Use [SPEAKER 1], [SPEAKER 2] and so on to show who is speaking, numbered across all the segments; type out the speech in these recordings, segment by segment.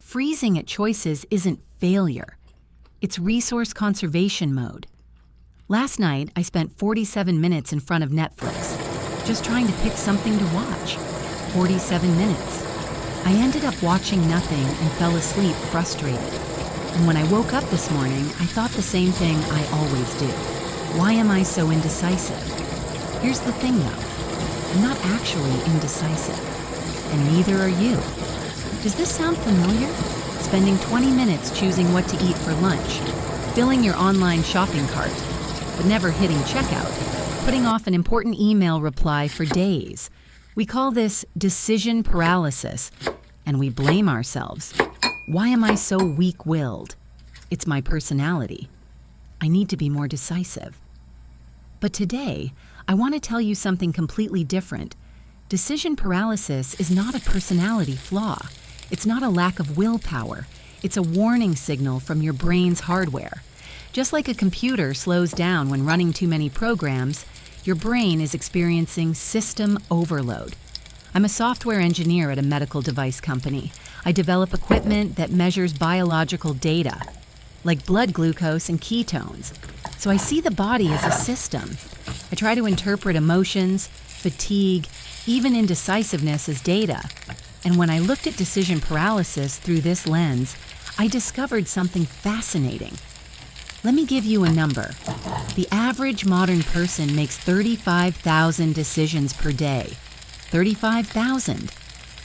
[SPEAKER 1] freezing at choices isn't failure. It's resource conservation mode. Last night, I spent 47 minutes in front of Netflix, just trying to pick something to watch. 47 minutes. I ended up watching nothing and fell asleep frustrated. And when I woke up this morning, I thought the same thing I always do. Why am I so indecisive? Here's the thing though, I'm not actually indecisive, and neither are you. Does this sound familiar? Spending 20 minutes choosing what to eat for lunch, filling your online shopping cart, but never hitting checkout, putting off an important email reply for days. We call this decision paralysis, and we blame ourselves. Why am I so weak-willed? It's my personality. I need to be more decisive. But today, I want to tell you something completely different. Decision paralysis is not a personality flaw. It's not a lack of willpower. It's a warning signal from your brain's hardware. Just like a computer slows down when running too many programs, your brain is experiencing system overload. I'm a software engineer at a medical device company. I develop equipment that measures biological data, like blood glucose and ketones. So I see the body as a system. I try to interpret emotions, fatigue, even indecisiveness as data. And when I looked at decision paralysis through this lens, I discovered something fascinating. Let me give you a number. The average modern person makes 35,000 decisions per day. 35,000.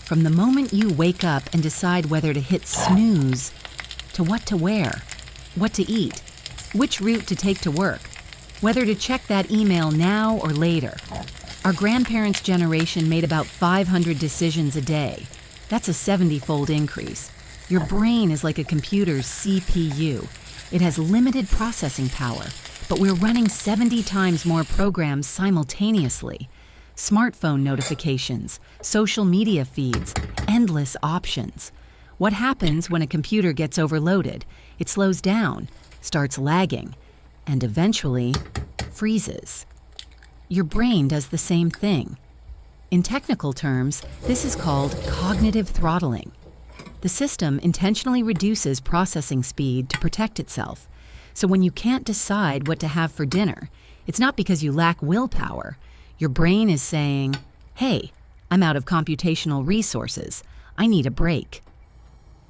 [SPEAKER 1] From the moment you wake up and decide whether to hit snooze, to what to wear, what to eat, which route to take to work, whether to check that email now or later. Our grandparents' generation made about 500 decisions a day. That's a 70-fold increase. Your brain is like a computer's CPU. It has limited processing power, but we're running 70 times more programs simultaneously. Smartphone notifications, social media feeds, endless options. What happens when a computer gets overloaded? It slows down, starts lagging, and eventually freezes. Your brain does the same thing. In technical terms, this is called cognitive throttling. The system intentionally reduces processing speed to protect itself. So when you can't decide what to have for dinner, it's not because you lack willpower. Your brain is saying, hey, I'm out of computational resources. I need a break.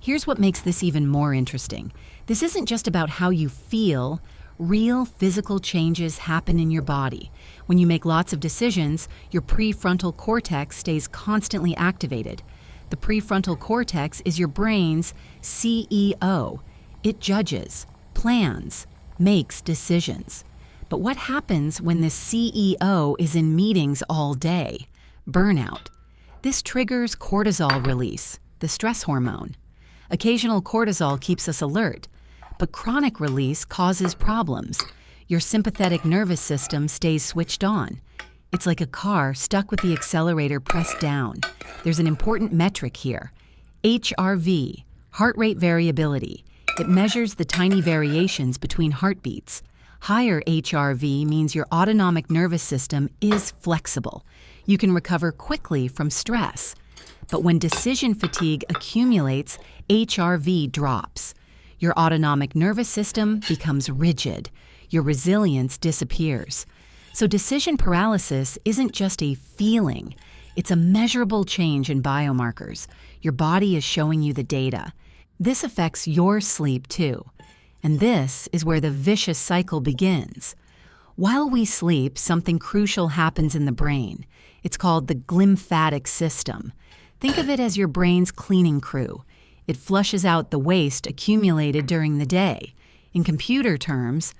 [SPEAKER 1] Here's what makes this even more interesting. This isn't just about how you feel. Real physical changes happen in your body. When you make lots of decisions, your prefrontal cortex stays constantly activated. The prefrontal cortex is your brain's CEO. It judges, plans, makes decisions. But what happens when the CEO is in meetings all day? Burnout. This triggers cortisol release, the stress hormone. Occasional cortisol keeps us alert, but chronic release causes problems. Your sympathetic nervous system stays switched on. It's like a car stuck with the accelerator pressed down. There's an important metric here. HRV, heart rate variability. It measures the tiny variations between heartbeats. Higher HRV means your autonomic nervous system is flexible. You can recover quickly from stress. But when decision fatigue accumulates, HRV drops. Your autonomic nervous system becomes rigid. Your resilience disappears. So decision paralysis isn't just a feeling. It's a measurable change in biomarkers. Your body is showing you the data. This affects your sleep too. And this is where the vicious cycle begins. While we sleep, something crucial happens in the brain. It's called the glymphatic system. Think of it as your brain's cleaning crew. It flushes out the waste accumulated during the day. In computer terms,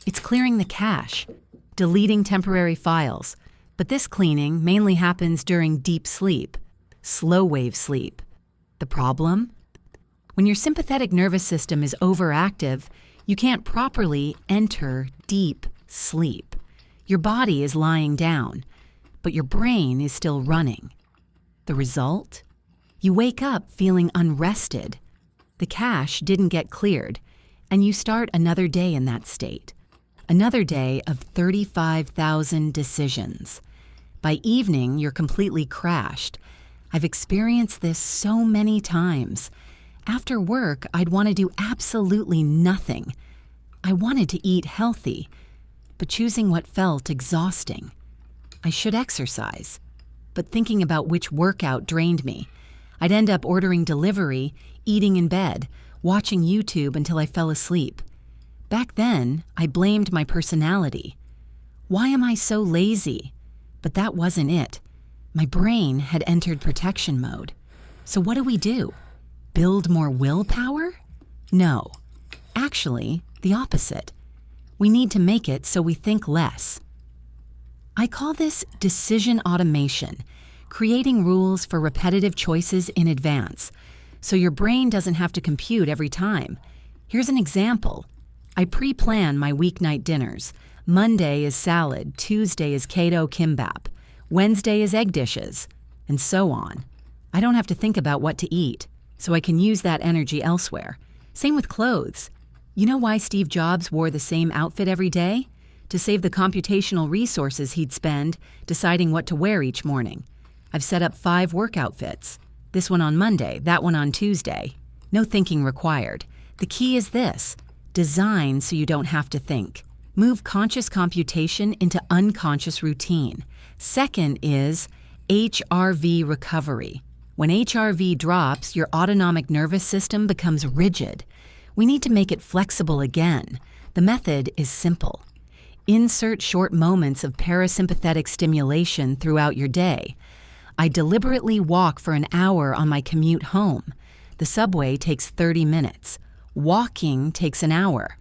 [SPEAKER 1] it's clearing the cache, deleting temporary files. But this cleaning mainly happens during deep sleep, slow-wave sleep. The problem? When your sympathetic nervous system is overactive, you can't properly enter deep sleep. Your body is lying down, but your brain is still running. The result? You wake up feeling unrested. The cache didn't get cleared, and you start another day in that state. Another day of 35,000 decisions. By evening, you're completely crashed. I've experienced this so many times. After work, I'd want to do absolutely nothing. I wanted to eat healthy, but choosing what felt exhausting. I should exercise, but thinking about which workout drained me. I'd end up ordering delivery, eating in bed, watching YouTube until I fell asleep. Back then, I blamed my personality. Why am I so lazy? But that wasn't it. My brain had entered protection mode. So what do? Build more willpower? No. Actually, the opposite. We need to make it so we think less. I call this decision automation, creating rules for repetitive choices in advance, so your brain doesn't have to compute every time. Here's an example. I pre-plan my weeknight dinners. Monday is salad, Tuesday is keto kimbap, Wednesday is egg dishes, and so on. I don't have to think about what to eat, so I can use that energy elsewhere. Same with clothes. You know why Steve Jobs wore the same outfit every day? To save the computational resources he'd spend deciding what to wear each morning. I've set up 5 work outfits. This one on Monday, that one on Tuesday. No thinking required. The key is this: design so you don't have to think. Move conscious computation into unconscious routine. Second is HRV recovery. When HRV drops, your autonomic nervous system becomes rigid. We need to make it flexible again. The method is simple. Insert short moments of parasympathetic stimulation throughout your day. I deliberately walk for an hour on my commute home. The subway takes 30 minutes. Walking takes an hour.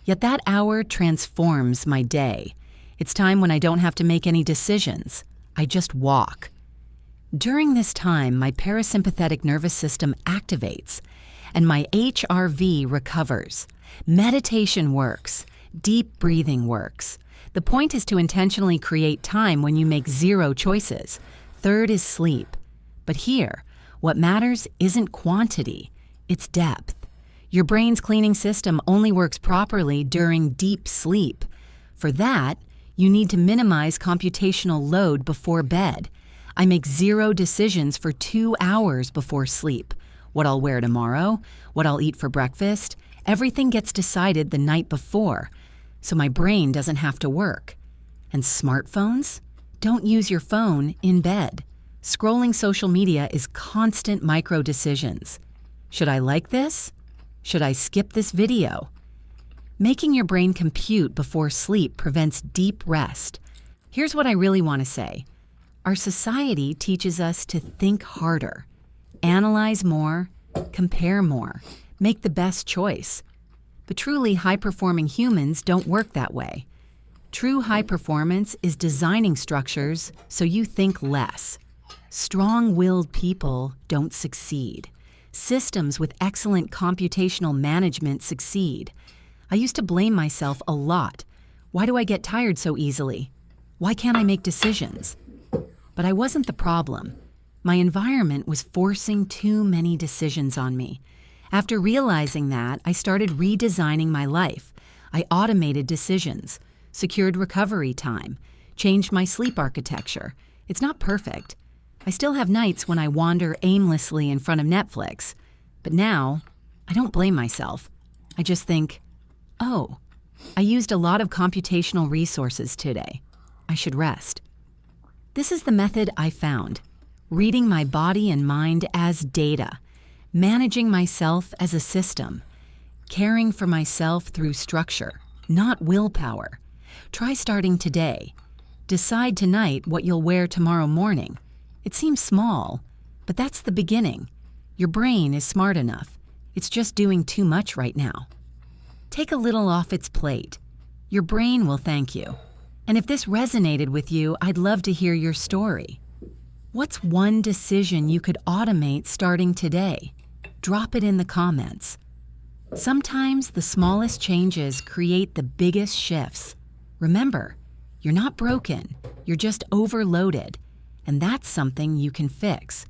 [SPEAKER 1] Yet that hour transforms my day. It's time when I don't have to make any decisions. I just walk. During this time, my parasympathetic nervous system activates, and my HRV recovers. Meditation works. Deep breathing works. The point is to intentionally create time when you make 0 choices. Third is sleep. But here, what matters isn't quantity, it's depth. Your brain's cleaning system only works properly during deep sleep. For that, you need to minimize computational load before bed. I make 0 decisions for 2 hours before sleep. What I'll wear tomorrow, what I'll eat for breakfast, everything gets decided the night before, so my brain doesn't have to work. And smartphones? Don't use your phone in bed. Scrolling social media is constant micro decisions. Should I like this? Should I skip this video? Making your brain compute before sleep prevents deep rest. Here's what I really want to say. Our society teaches us to think harder, analyze more, compare more, make the best choice. But truly high-performing humans don't work that way. True high performance is designing structures so you think less. Strong-willed people don't succeed. Systems with excellent computational management succeed. I used to blame myself a lot. Why do I get tired so easily? Why can't I make decisions? But I wasn't the problem. My environment was forcing too many decisions on me. After realizing that, I started redesigning my life. I automated decisions, secured recovery time, changed my sleep architecture. It's not perfect. I still have nights when I wander aimlessly in front of Netflix. But now, I don't blame myself. I just think, oh, I used a lot of computational resources today. I should rest. This is the method I found. Reading my body and mind as data. Managing myself as a system. Caring for myself through structure, not willpower. Try starting today. Decide tonight what you'll wear tomorrow morning. It seems small, but that's the beginning. Your brain is smart enough. It's just doing too much right now. Take a little off its plate. Your brain will thank you. And if this resonated with you, I'd love to hear your story. What's one decision you could automate starting today? Drop it in the comments. Sometimes the smallest changes create the biggest shifts. Remember, you're not broken, you're just overloaded, and that's something you can fix.